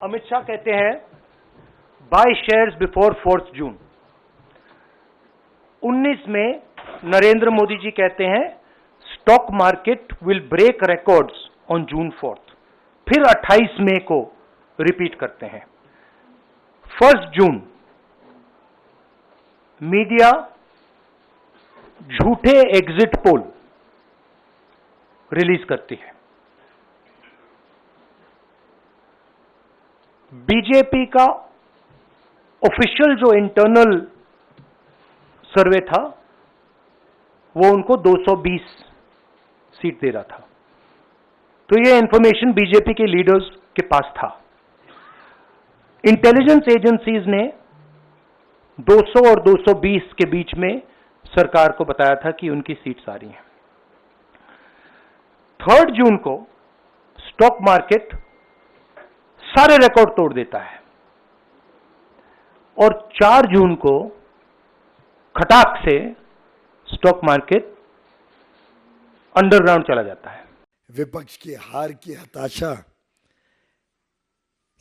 अमित शाह कहते हैं by shares before 4 जून। 19 में नरेंद्र मोदी जी कहते हैं stock market will break records on June 4। फिर 28 मई को रिपीट करते हैं। 1 जून मीडिया झूठे एग्जिट पोल रिलीज करती है। बीजेपी का ऑफिशियल जो इंटरनल सर्वे था वो उनको 220 सीट दे रहा था। तो ये इंफॉर्मेशन बीजेपी के लीडर्स के पास था। इंटेलिजेंस एजेंसीज ने 200 और 220 के बीच में सरकार को बताया था कि उनकी सीट्स आ रही हैं। 3 जून को स्टॉक मार्केट सारे रिकॉर्ड तोड़ देता है और 4 जून को खटाक से स्टॉक मार्केट अंडरग्राउंड चला जाता है। विपक्ष की हार की हताशा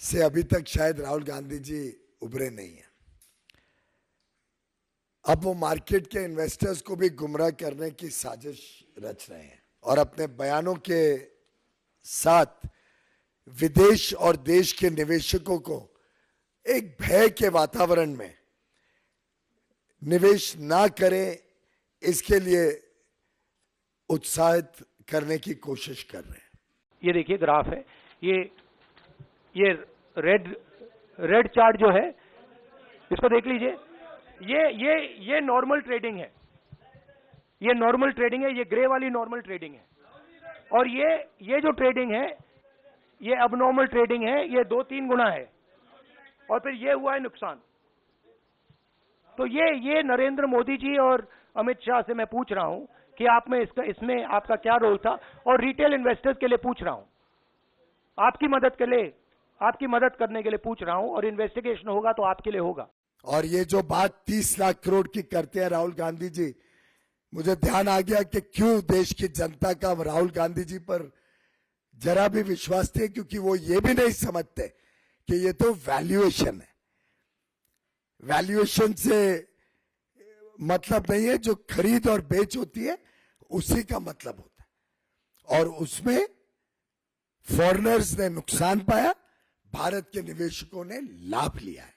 से अभी तक शायद राहुल गांधी जी उभरे नहीं है। अब वो मार्केट के इन्वेस्टर्स को भी गुमराह करने की साजिश रच रहे हैं और अपने बयानों के साथ विदेश और देश के निवेशकों को एक भय के वातावरण में निवेश ना करें इसके लिए उत्साहित करने की कोशिश कर रहे हैं। ये देखिए ग्राफ है, ये रेड चार्ट जो है इसको देख लीजिए। ये नॉर्मल ट्रेडिंग है, ये नॉर्मल ट्रेडिंग है, ये ग्रे वाली नॉर्मल ट्रेडिंग है। और ये जो ट्रेडिंग है ये अबनॉर्मल ट्रेडिंग है, ये 2-3 गुना है। और फिर ये हुआ है नुकसान। तो ये नरेंद्र मोदी जी और अमित शाह से मैं पूछ रहा हूं कि आप में इसमें आपका क्या रोल था, और रिटेल इन्वेस्टर्स के लिए पूछ रहा हूं, आपकी मदद करने के लिए पूछ रहा हूं। और इन्वेस्टिगेशन होगा तो आपके लिए होगा। और ये जो बात 30 लाख करोड़ की करते हैं राहुल गांधी जी, मुझे ध्यान आ गया कि क्यों देश की जनता का राहुल गांधी जी पर जरा भी विश्वास थे, क्योंकि वो ये भी नहीं समझते कि ये तो वैल्यूएशन है। वैल्यूएशन से मतलब नहीं है, जो खरीद और बेच होती है उसी का मतलब होता है। और उसमें फॉरेनर्स ने नुकसान पाया, भारत के निवेशकों ने लाभ लिया है।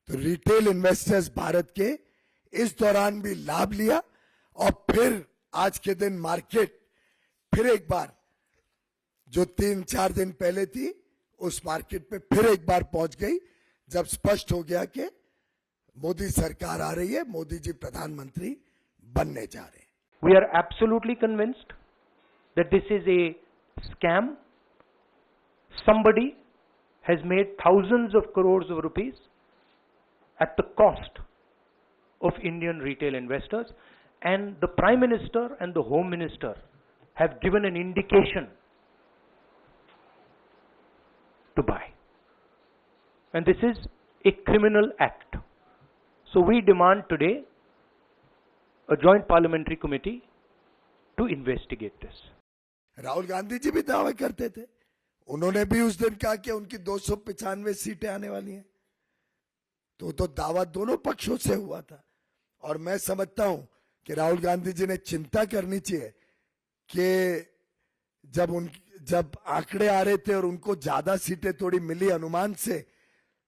तो रिटेल इन्वेस्टर्स भारत के इस दौरान भी लाभ लिया और फिर आज के दिन मार्केट फिर एक बार जो 3-4 दिन पहले थी उस मार्केट पे फिर एक बार पहुंच गई, जब स्पष्ट हो गया कि मोदी सरकार आ रही है, मोदी जी प्रधानमंत्री बनने जा रहे हैं। We are absolutely convinced that this is a scam. Somebody has made thousands of crores of rupees at the cost of Indian retail investors, and the Prime Minister and the Home Minister have given an indication to buy. And this is a criminal act. So we demand today a joint parliamentary committee to investigate this. Rahul Gandhi ji भी दावा करते थे, उन्होंने भी उस दिन कहा कि उनकी 295 सीटें आने वाली हैं। तो दावा दोनों पक्षों से हुआ था। और मैं समझता हूं कि राहुल गांधी जी ने चिंता करनी चाहिए कि जब आंकड़े आ रहे थे और उनको ज्यादा सीटें थोड़ी मिली अनुमान से,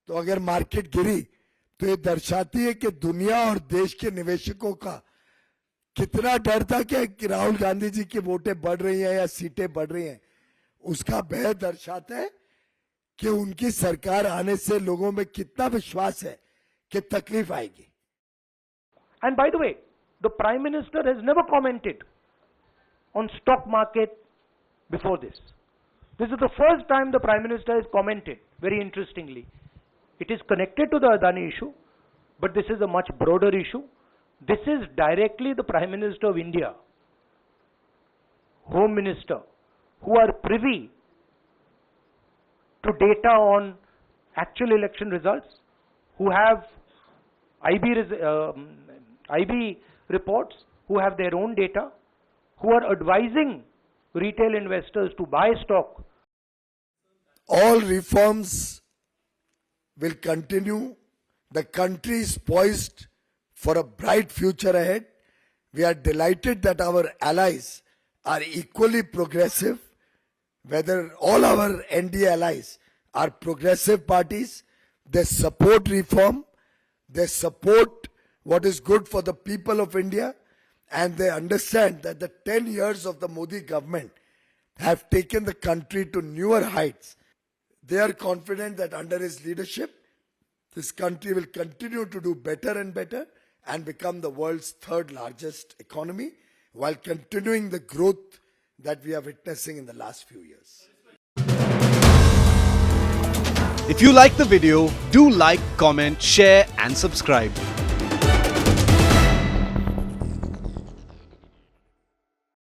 तो अगर मार्केट गिरी तो ये दर्शाती है कि दुनिया और देश के निवेशकों का कितना डर था कि राहुल गांधी जी की वोटें बढ़ रही हैं या सीटें बढ़ रही हैं। उसका भय दर्शाता है कि उनकी सरकार आने से लोगों में कितना विश्वास है कि तकलीफ आएगी। And by the way, the Prime Minister has never commented on stock market before this. This is the first time the Prime Minister has commented, very interestingly. It is connected to the Adani issue, but this is a much broader issue. This is directly the Prime Minister of India, Home Minister, who are privy to data on actual election results, who have IB reports, who have their own data, who are advising retail investors to buy stock all reforms will continue. The country is poised for a bright future ahead. We are delighted that our allies are equally progressive, whether all our NDA allies are progressive parties. They support reform, they support what is good for the people of India, and they understand that the 10 years of the Modi government have taken the country to newer heights. They are confident that under his leadership, this country will continue to do better and better and become the world's third largest economy while continuing the growth that we are witnessing in the last few years. If you like the video, do like, comment, share and subscribe.